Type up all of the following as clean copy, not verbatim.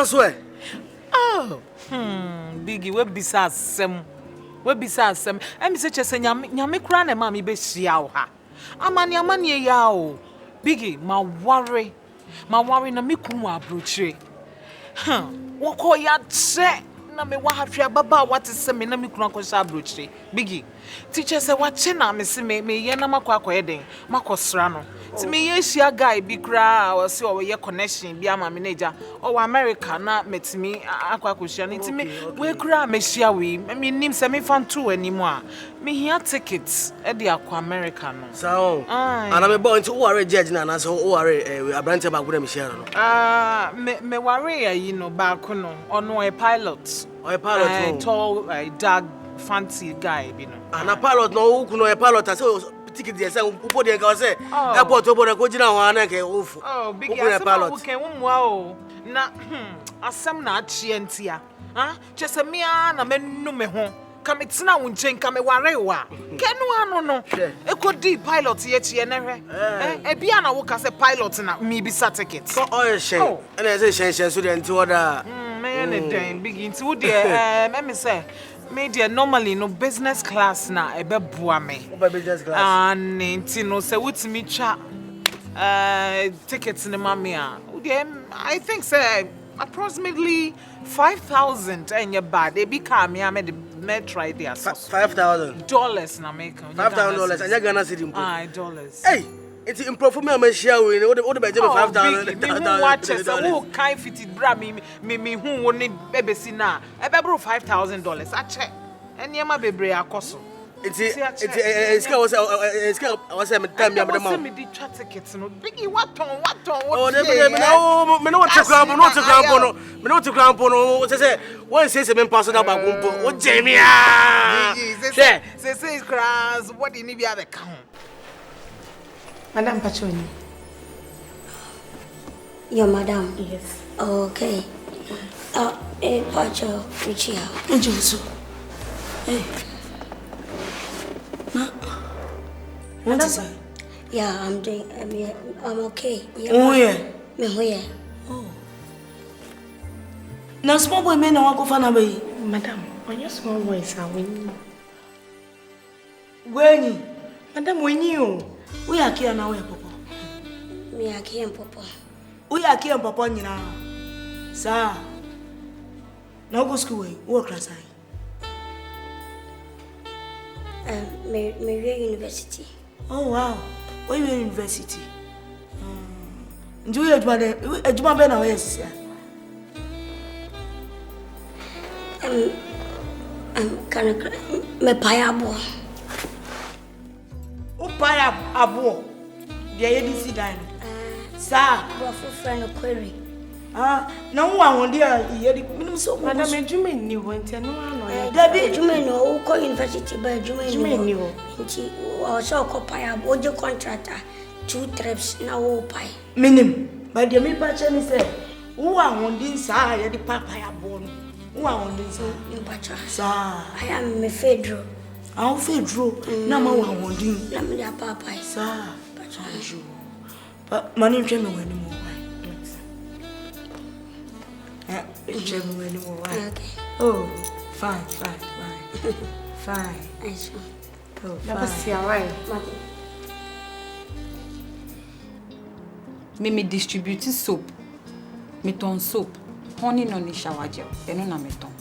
swear. Oh, Biggie, we bisa asem. We bisa asem. Emi se chese nyame kura na ma me be hia wo ha. Amani ya o. Biggie, ma worry na me kunu abrochire. Woko ya che na me wa hahwe baba what se me na me kunu akosha abrochire. Biggie, teacher say wa che na me se me ye na makwa akoye den. Makosra no. Ti me ye hia guy bi kura o se o ye connection bi ama manager o America na metimi akwa akohia no. Ti me we kura me hia we me nim se me fan to animo a me hia tickets e de akwa America no. So ana me bo nti wo are judge na so wo are abrante ba gura me hia no. Me worry you know back no ono a pilot. O a pilot tall dark fancy guy you know. Ana pilot no wo a pilot say ticket dey say upo dey go say airport obo na go jina ho ana ke ofu. Oh big pilot. Okay wonwa o na asem na achie ntia. Chese me na mennu me ho. Kametina wunchen kame warewa. Kenu ano no. Ekodi pilot ye chie na hwe. Bia na wo ka say pilot na me bisa ticket. So oil shen. And I say shen so dey nti order. Me na den big nti wo dey me say me dey normally no business class na ebeboa me. What business class? Nti no say wutimi twa tickets ne mame a. I think say approximately 5,000 and your bad they become me try their $5,000 na make $5,000 and you gonna see them dollars. Hey, it's improve for me am share we what the be 5,000 me watch who kind fitted bra me who won bebe si na e be bro $5,000 a check and yema bebre akoso. It's was me time ya me di twa tickets no biggie what on oh me no to cramp no say one say me pass na ba gumpo o jemia say class what you need be have count Madam Pachoni. Your madam? Yes. Okay. Pacho, Richia. Enjoy. Hey. What is it? Yeah, I'm okay. Yeah, oh, yeah. Me here. Oh. Now, small boy, men, I go for away. Madam, when your small boys are winning. When? Madam, when you? We are here now, Papa. Me are here, Papa. We are here, Papa, now. Sir. Now go school, work class. Maybe university. Oh, wow. Where you in university? Do you have a job? I'm kind of me payable. Oh, payable. The ADC dine. Sir, your friend query. No one will dear. So, Madam, you mean you went to no Debbie, you may know who university by Jumay. Also, payable, your contractor. 2 trips now, pay. Minim, but the me patron said, who are on this side, the papaya bone. Who are on this side? Sir, I am a Fedro. I'll Fedro. No more on you. Let me have papa, sir. But money came away anymore. Okay. Oh, fine. Oh, never see a way. Me distribute soap. Me ton soap. Honey no ni shower gel. Eno na me ton.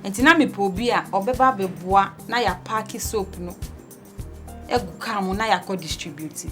Enti na me pobi a obeba beboa na ya pack soap no. Egu kam na ya ko distribute.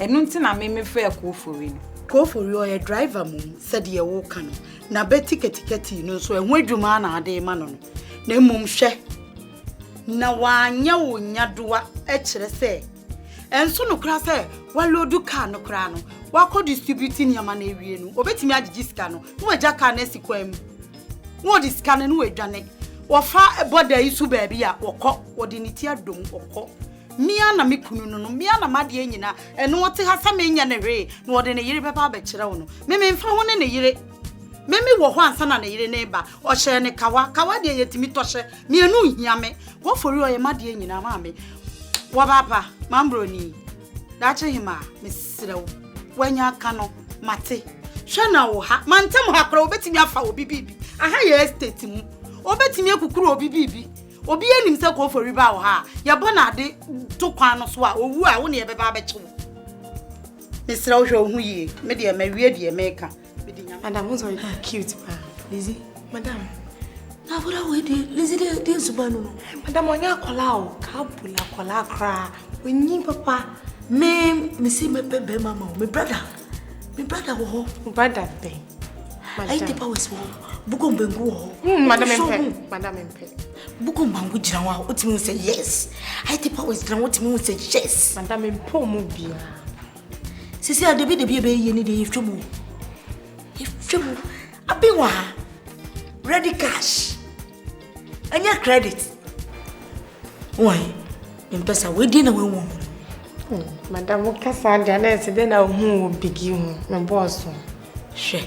Eno nti na me fe ekofori no. Kofori o ye driver mum said ye wo kan. Na be ticket no so ehun adwuma na ade ma no. Na mum hwe. Na wanya wo nyadoa e kire se. Enso no kra se wa loadu car no kra no. Wa ko distribute nyama na ewie no. Obetimi agigi sika no. No agya car na sikwam. Wo di sika no adwane. Wo fa border isu ba bia wokọ wo di niti adom wokọ. Mia na mekunu no mia na made nyina eno wote ha sa menya na hwe na wo de ne yire papa ba kire wo no. Me mfa ho ne yire. Memi wo ho ansa na yire ne ba o hye ne kawa de yetimi to hye me enu hia me wo fori o ye made nyina ma me wo papa mambroni da che hima me srew wanya aka no mate Shana wo ha. Mantem ha kra obetimi afa obi bibi. Aha ye estate mu. Obetimi akukuru obi bibi. Obi enim se ko for riba wo ha. Ye bona ade to kwan no so a owu a wo ne ye beba beche wo. Misra wo hwe hu yi. Me de ma wie de me ka. Madam, who's very cute, ma. Lizzie, madam. Now what are we doing? Lizzie, they subano. Madam, when you call out, Kabula, call cry. When you papa, me see me baby, mama, my brother, wo, brother, thing. I take powers, Bukum Bengu, Madam MP. Bukum Bangu Jana, what you say yes. I take powers, what you say yes. Madam Impo Mubia. Sisi, I debate the baby, you need if you move. Abiwa ready cash and your credit. Why? Impesa we dinner we won. Madam Mukasa Janet, then I will begin my boss. She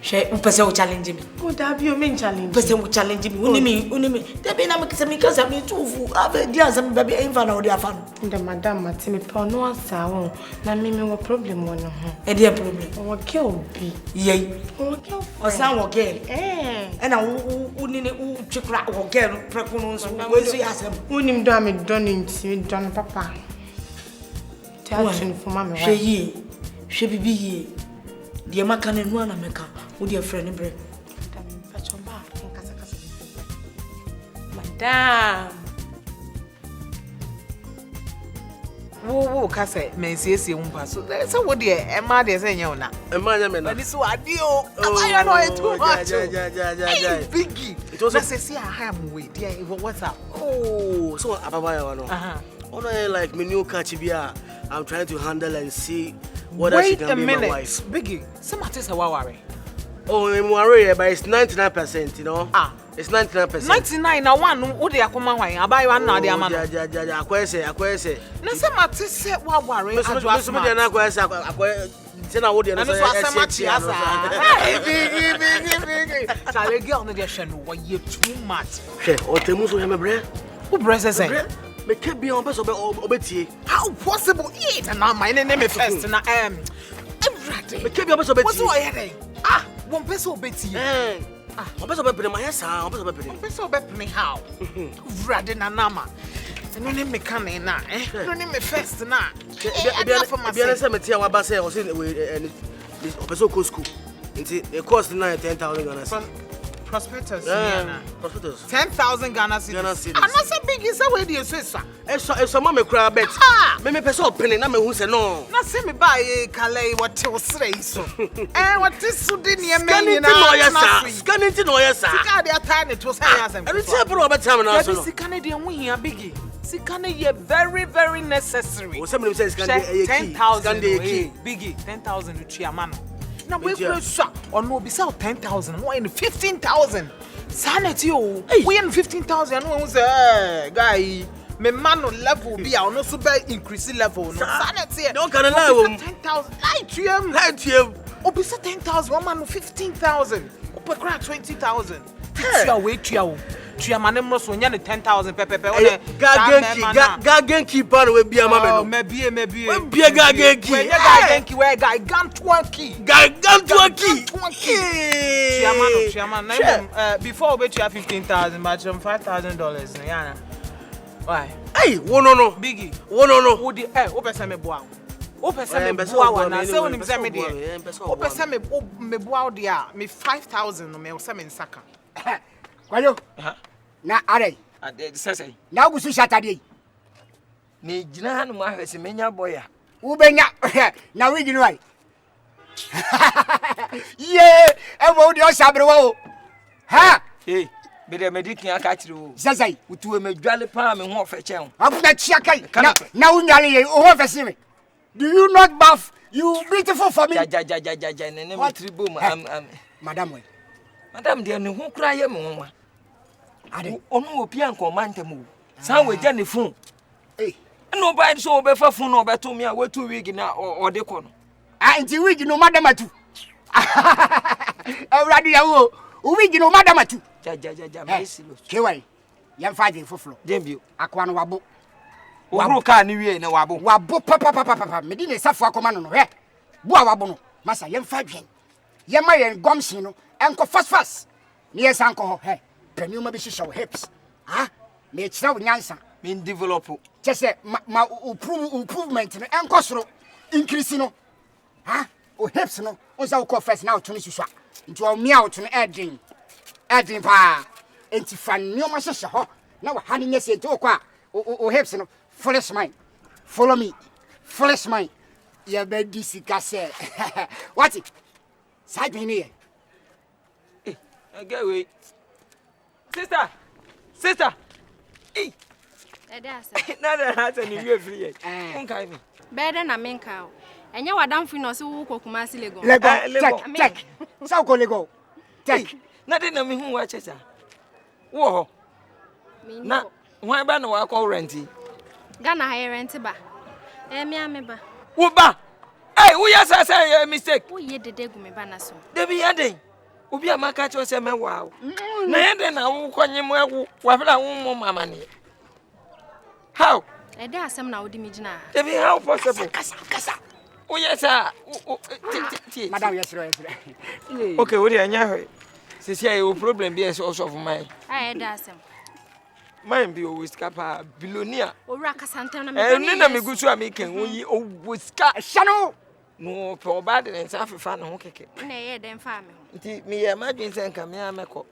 Upesa challenge me. What have you mean challenge? Person will challenge me. Unimi. There be na because I mean two have dear some baby infant or their fan. The madam Matimi Pono Sao. Na me what problem one. A dear problem. What kill be? Yea. Or some or girl. And I wouldn't check or girl preponons. Where's the answer? Unim damn done papa. Tell him for mamma. She be here. The American and one America. With your friend and bread. Madam. Whoa, Cassa, may see you pass. So, what dear, and my dear saying, now. And my name is so adio. I know too much. Biggie. It was a see a ham with dear. What's up? Oh, so Ababa. Only like me new catchibia. I'm trying to handle and see what she can be my wife. Biggie, some artists are worried. Oh, I'm worried, but it's 99%, you know. It's 99%. 99 na one who they are coming wine. I buy one now, dear man. Yeah, acquire. No, some artists say, what worry? Tena wo de na say Charlie girl no dey share no why too much. O temu so me bre. Who bre say? Me ke bi on person obetie. How possible it? Na my name first na everything. Me ke bi on person obetie. What's what here? One person obetie. One person obetie my yesa, one person obetie. One person obetie how? Vrade na nama. No name me can na no name me first na be say me tia wa ba say o say this person go school it cost 10,000 Ghana prospectus na prospectus 10,000 Ghana cedis and not say big is where dey say sir e so me kura bet me person open na me hu say no na say me buy kale what o srei so what is so dey near me na scanning to no yes sir sika dey time it was say asem and say bro bet time na so no sika dey hu hia big Sikane ye very necessary. O somebody says sikane 10,000 biggie 10,000 uchiamano. Na we so on no be sell 10,000 no in 15,000. Sanity o. We in 15,000 no say guy me man no level be no so be increase level no. Sanity. Don't can lie 10,000 lie to him. O be say 10,000 one man no 15,000. O pe crack 20,000. Tia we tia o. Tia manem so nya 10,000 pepepe o gagen keeper we bia mama no me bia we bia gagen key we gagen key we gagan twanky tia man before we tia 15,000 but $5,000 na why hey wo no biggie wo no wo di wo pesa me boa o pesa me boa wa na say onim say me de o pesa me boa de a me 5,000 no me o say me nsaka Kwayo. Na are. Sese. Na gusu Saturday. Me gina hanu ma hwese menya boya. Wo benya. Na we ginu ai. Ye, e wo de o sabre wo. Ha? Hey, be de medikin aka kire wo. Sese. Utuwe medwale pa me ho ofe chen. Afuna chia kai. Na unyale ye o ho fese me. Do you not bath? You beautiful for me. Ja nene me tribo Madam we. Madam de ne ho kura ye me ho ma. Ade onu opi anko mantem o. San we ja ne fun. No buy so be fa fun no be to me a we 2 week na o de ko no. Nti week no madam atu. Ewrade ya wo. Week no madam atu. Ja mesilo. Kewai. Yam fa je foforo. Dembio. Akwa no wabo. Wabro ka ni wie na wabo papa. Me di ne safu akoma no he. Bo a wabo no. Masa yam fa dwen. Yema yen gomsin no enko fast. Near sanko he. Penuma be show hips. Ah, me chira nyansa. Mean develop. Just say ma improvement no enko soro increase no. Ah, o hips no. Onza wo first now to ni susua. Nti o me out no edin. Edin pa. Enti fa nyoma hye ho. Na wa ha ni nyese nti o kwa o hips no foolish mind. Follow me. Foolish mind. Ya be disika say. What it? Side me here. Get away. Sister. Hey. Nada has any you free. Okay me. Better na menka. Enye wadam fi no se wo kokuma si lego. Check. So go lego. Check. Nada na me hu wa checha. Wo. Na, why ba no wa call renti? Gana high rent ba. Me ameba. Wo ba. Hey, wo ya say mistake. Wo ye dede gu me ba na so. Debi ya den. Obi amaka cho se me wow. Na ye den na wo kwanyem awu. Wa fela wo mama ne. How? Ede asem na wo di mi gina. Debi how possible? Kasa. Oh yes sir. Madam yes. Okay, wo dey anya ho. Se se o problem bi e also of mine. Ah, ede asem. Mine be always kapa billionaire. Owura kasantem na me. Ni na me gusu ameken wo yi always ka. Shano. No, for bad and self fan ho keke. Na ye dem fa me ho. Nti me ye madwen sen ka me ameko.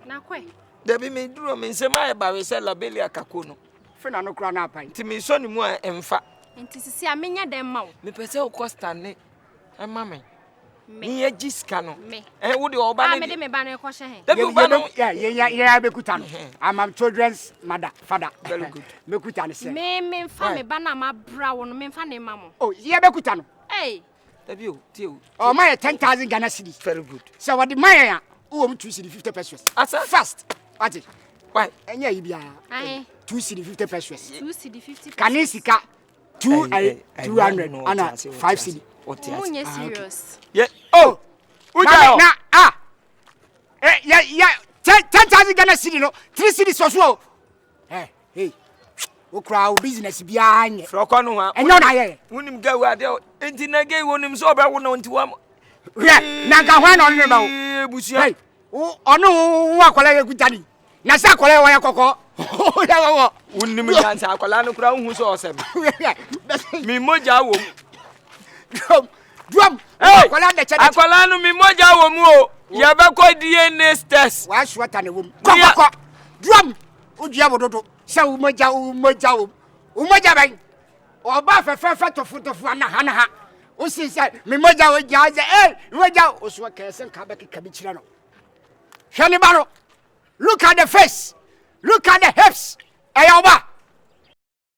Na kwe. Debi me duro me nsem aye ba we se labelia kako no. Fena no kra na apan. Nti me so ni mu a emfa. Nti sisi a menya dem ma wo. Me pese o costa ne. E ma me. Me ye giska no. Me. Wo de oba ne. Me de me ba na ko hye he. Debi oba no. Yeah, bekuta no. I'm children's father. Very good. Bekuta ne se. Me fa me ba na ma bra wo no me fa ne ma mo. Oh, yeah, bekuta no. Hey. Debi o, tio. Oh, my 10,000 Ghana cedis. Very good. So what the my who 2 cedi 50 pesos. Asa fast. What it? Why? Enya ibia. Aye. 2 cedi 50 pesos. 2 cedi 50. Kanisika 200 and 5 cedi. Munye serious. Yeah. Oh. Uja. Na yeah 10,000 Ghana cedi no 3 cedi so. Hey. O crowd business bia anye. Froko no ha. Enyo na ye. Wonim ga wa de enti na ga wonim so oba wo no nti wa. Na ga hwan no ne ba wo. Busia. Hey. Ono wo akwala ye kutani. Na sa akwala wo ya kokko. Ya wo. Wonim ga nsa akwala no kura hu so osem. Mi moja wo. Drum. Akwala de che. Akwala no mi moja wo mu o. Ya ba ko DNA test. Wa swata ne wo. Kokko. Drum. Ujia bododo. Sa umoja ben. Oba fefe tofu ana. O si say me moja o jaje moja o so kesen ka be ka bi kira no. Hwani baro. Look at the face. Look at the hips. Ayoba.